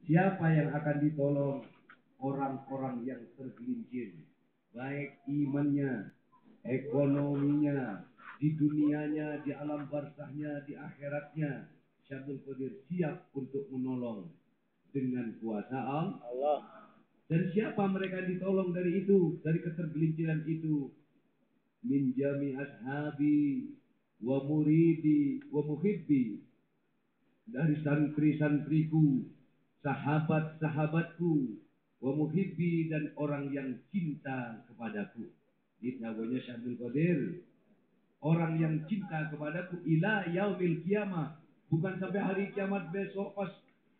Siapa yang akan ditolong? Orang-orang yang tergelincir, baik imannya, ekonominya, di dunianya, di alam barzahnya, di akhiratnya. Syabdul Qadir siap untuk menolong dengan kuasa Allah. Dan siapa mereka ditolong dari itu, dari ketergelinciran itu? Min jami ashabi wa muridi wa muhibbi, dari santri-santriku, sahabat-sahabatku, wa muhibbi, dan orang yang cinta kepadaku. Ini namanya Syabdul Qadir. Orang yang cinta kepadaku ila yaumil kiamah. Bukan sampai hari kiamat besok pas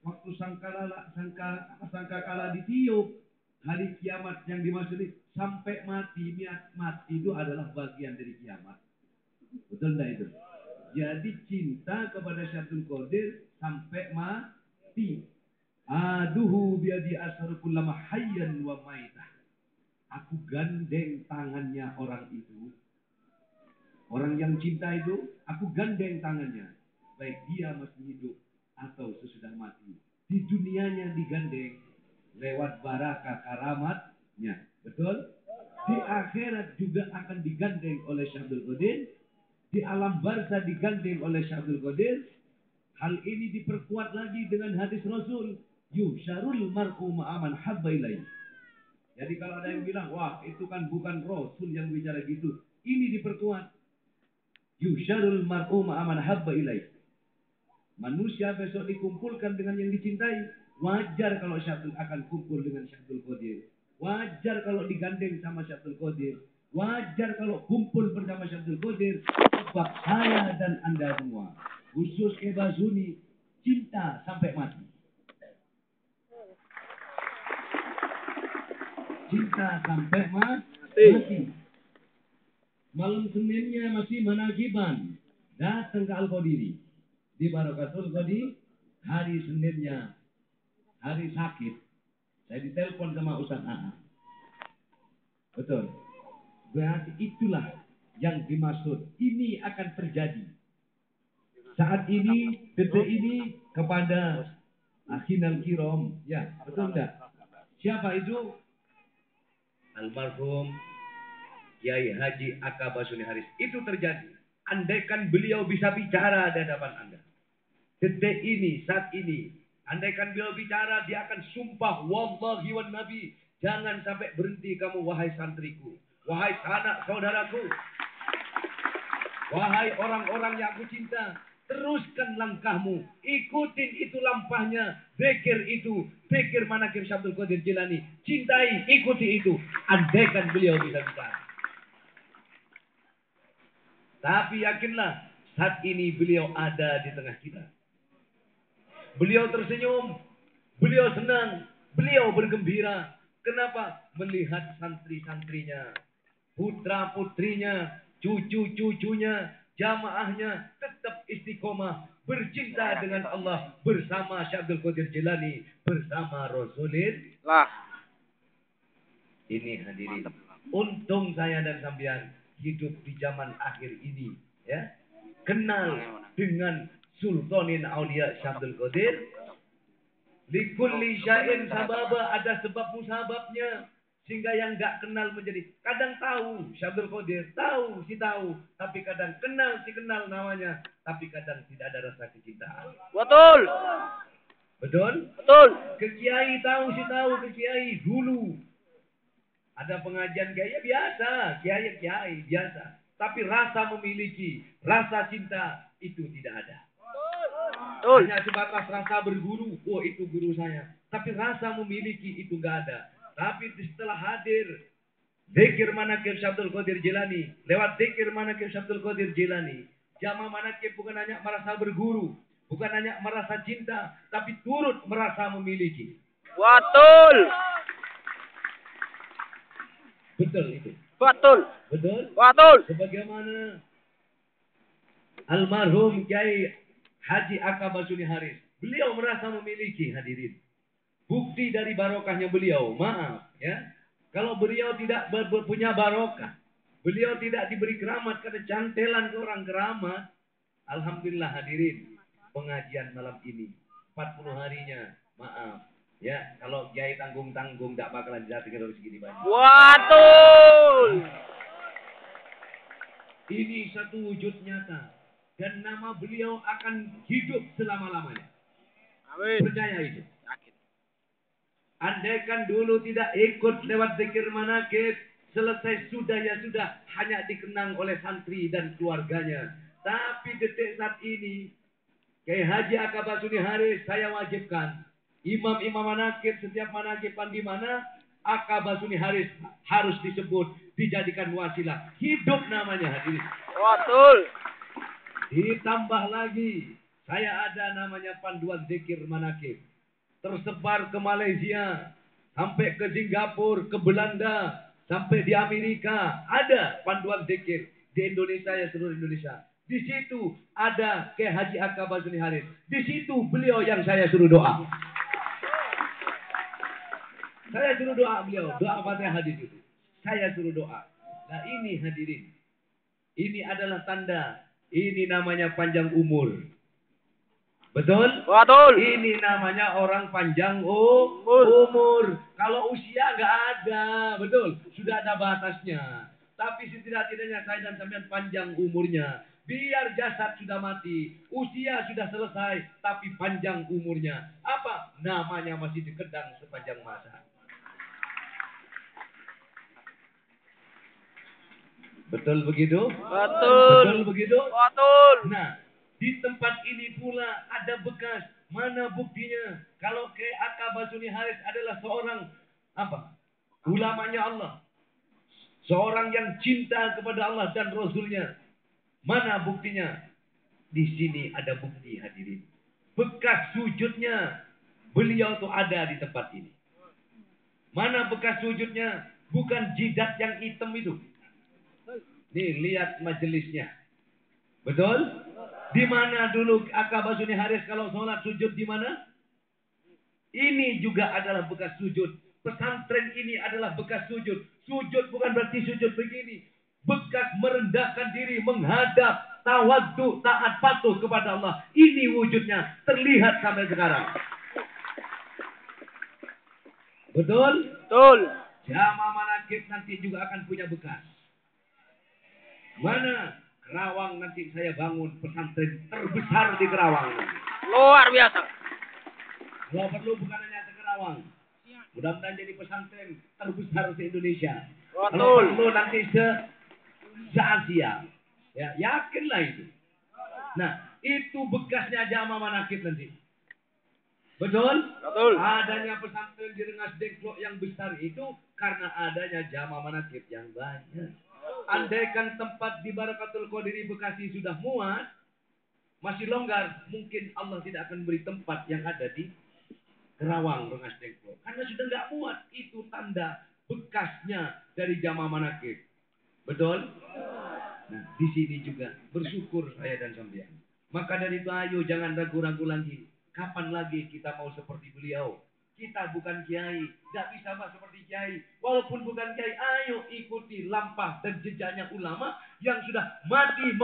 waktu sangkakala ditiup. Hari kiamat yang dimaksud sampai mati. Mati itu adalah bagian dari kiamat. Betul enggak itu? Jadi cinta kepada Syabdul Qadir sampai mati. Aduhu biadi asharu kullama hayyan wa maitah. Aku gandeng tangannya orang itu. Orang yang cinta itu, aku gandeng tangannya. Baik dia masih hidup atau sesudah mati. Di dunianya digandeng lewat barakah karamatnya. Betul? Di akhirat juga akan digandeng oleh Syabdul Qadir. Di alam barzah digandeng oleh Syabdul Qadir. Hal ini diperkuat lagi dengan hadis Rasul. Yusyarul mar'u ma'aman habba ilaih. Jadi kalau ada yang bilang, wah itu kan bukan Rasul yang bicara gitu. Ini diperkuat. Yusyarul mar'u ma'aman habba ilaih. Manusia besok dikumpulkan dengan yang dicintai. Wajar kalau Syabdul akan kumpul dengan Syabdul Qadir. Wajar kalau digandeng sama Syabdul Qadir. Wajar kalau kumpul bersama Syabdul Qadir. Sebab saya dan Anda semua, khusus Eba Zuni, cinta sampai mati. Cinta sampai mati. Malam Seninnya masih manakiban. Datang ke Al-Qadiri. Di Barakatul Qadir, hari Seninnya, hari sakit. Saya ditelepon sama Ustaz AA. Betul. Berarti itulah yang dimaksud. Ini akan terjadi. Saat ini, detik ini, kepada Akhinal Kiram. Ya, betul enggak? Siapa itu? Almarhum Kiai Haji Aka Basuni Haris. Itu terjadi. Andaikan beliau bisa bicara di hadapan Anda. Detik ini, saat ini. Andaikan beliau bicara, dia akan sumpah. Wallahi wa nabi. Jangan sampai berhenti kamu, wahai santriku. Wahai sanak saudaraku. Wahai orang-orang yang aku cinta. Teruskan langkahmu. Ikutin itu lampahnya. Zikir itu. Zikir manakib Syabdul Qadir Jilani. Cintai, ikuti itu. Andaikan beliau bisa bicara. Tapi yakinlah, saat ini beliau ada di tengah kita. Beliau tersenyum, beliau senang, beliau bergembira. Kenapa? Melihat santri-santrinya, putra-putrinya, cucu-cucunya, jamaahnya tetap istiqomah, bercinta dengan Allah bersama Syabdul Qadir Jilani, bersama Rasulullah. Ini hadirin. Untung saya dan sampean hidup di zaman akhir ini, ya. Kenal dengan Sultanin Aulia Syabdul Qadir. Likulli syai'in sababa, ada sebab musababnya. Sehingga yang enggak kenal menjadi, kadang tahu Syabdul Qadir, tahu si tahu, tapi kadang kenal si kenal namanya, tapi kadang tidak ada rasa kecintaan. Betul. Betul? Betul. Ke kiai tahu si tahu, ke kiai dulu. Ada pengajian kiai biasa, kiai biasa. Tapi rasa memiliki, rasa cinta itu tidak ada. Betul. Hanya sebatas rasa berguru, oh itu guru saya. Tapi rasa memiliki itu enggak ada. Tapi setelah hadir zikir manakib Syabdul Qadir Jilani, lewat zikir manakib Syabdul Qadir Jilani, jamaah manakib bukan hanya merasa berguru, bukan hanya merasa cinta, tapi turut merasa memiliki. Betul. Betul itu. Betul. Betul. Betul. Sebagaimana almarhum Kiai Haji Aka Basuni Haris, beliau merasa memiliki, hadirin. Bukti dari barokahnya beliau, maaf ya. Kalau beliau tidak punya barokah, beliau tidak diberi keramat, karena cantelan ke orang keramat. Alhamdulillah hadirin, pengajian malam ini 40 harinya, maaf, Ya, kalau kiai tanggung-tanggung tidak bakalan didatengin harus segini banyak. Betul. Ini satu wujud nyata. Dan nama beliau akan hidup selama-lamanya. Amin. Percaya itu. Yakin. Andaikan dulu tidak ikut lewat zikir manakib, selesai sudah ya sudah, hanya dikenang oleh santri dan keluarganya. Tapi detik saat ini, Kiai Haji Akbar Suni Haris saya wajibkan. Imam-imam manakib, setiap manakiban di mana, Akbar Suni Haris harus disebut, dijadikan wasilah. Hidup namanya hadirin. Betul. Ditambah lagi, saya ada namanya panduan zikir manakib. Tersebar ke Malaysia, sampai ke Singapura, ke Belanda, sampai di Amerika. Ada panduan zikir. Di Indonesia ya, seluruh Indonesia. Di situ ada Kiai Haji Akbar Suni Haris. Di situ beliau yang saya suruh doa. Saya suruh doa beliau. Doa Fatihah hadis itu. Saya suruh doa. Nah ini hadirin. Ini adalah tanda. Ini namanya panjang umur. Betul? Betul. Ini namanya orang panjang umur. Kalau usia nggak ada. Betul? Sudah ada batasnya. Tapi setidak-tidaknya saya dan sampean panjang umurnya. Biar jasad sudah mati. Usia sudah selesai. Tapi panjang umurnya. Apa? Namanya masih dikenang sepanjang masa. Betul begitu? Betul. Betul begitu? Betul. Nah, di tempat ini pula ada bekas. Mana buktinya? Kalau Kiai Akbar Suni Haris adalah seorang apa? Ulamanya Allah. Seorang yang cinta kepada Allah dan Rasulnya. Mana buktinya? Di sini ada bukti hadirin. Bekas sujudnya beliau tuh ada di tempat ini. Mana bekas sujudnya? Bukan jidat yang hitam itu. Nih lihat majelisnya. Betul? Di mana dulu Akbar Suni Haris kalau sholat sujud di mana? Ini juga adalah bekas sujud. Pesantren ini adalah bekas sujud. Sujud bukan berarti sujud begini. Bekas merendahkan diri, menghadap, tawadhu, taat patuh kepada Allah. Ini wujudnya terlihat sampai sekarang. Betul? Betul. Jamaah manakib nanti juga akan punya bekas. Mana? Kerawang nanti saya bangun pesantren terbesar di Kerawang. Luar biasa. Kalau perlu bukan hanya ke Kerawang. Mudah-mudahan jadi pesantren terbesar di Indonesia. Kalau Betul. perlu nanti se-Asia. Ya, yakinlah itu. Nah, itu bekasnya jamaah manakib nanti. Betul? Betul. Adanya pesantren di Rengas Dengklok yang besar itu karena adanya jamaah manakib yang banyak. Andaikan tempat di Barakatul Qadiri Bekasi sudah muat, masih longgar, mungkin Allah tidak akan beri tempat yang ada di Kerawang, Rengas Dengklok. Karena sudah nggak muat, itu tanda bekasnya dari jamaah manakib. Betul? Nah, di sini juga bersyukur saya dan sampean. Maka dari itu ayo jangan ragu-ragu lagi. Kapan lagi kita mau seperti beliau? Kita bukan kiai, tidak bisa Pak seperti kiai. Walaupun bukan kiai, ayo ikuti lampah dan jejaknya ulama yang sudah mati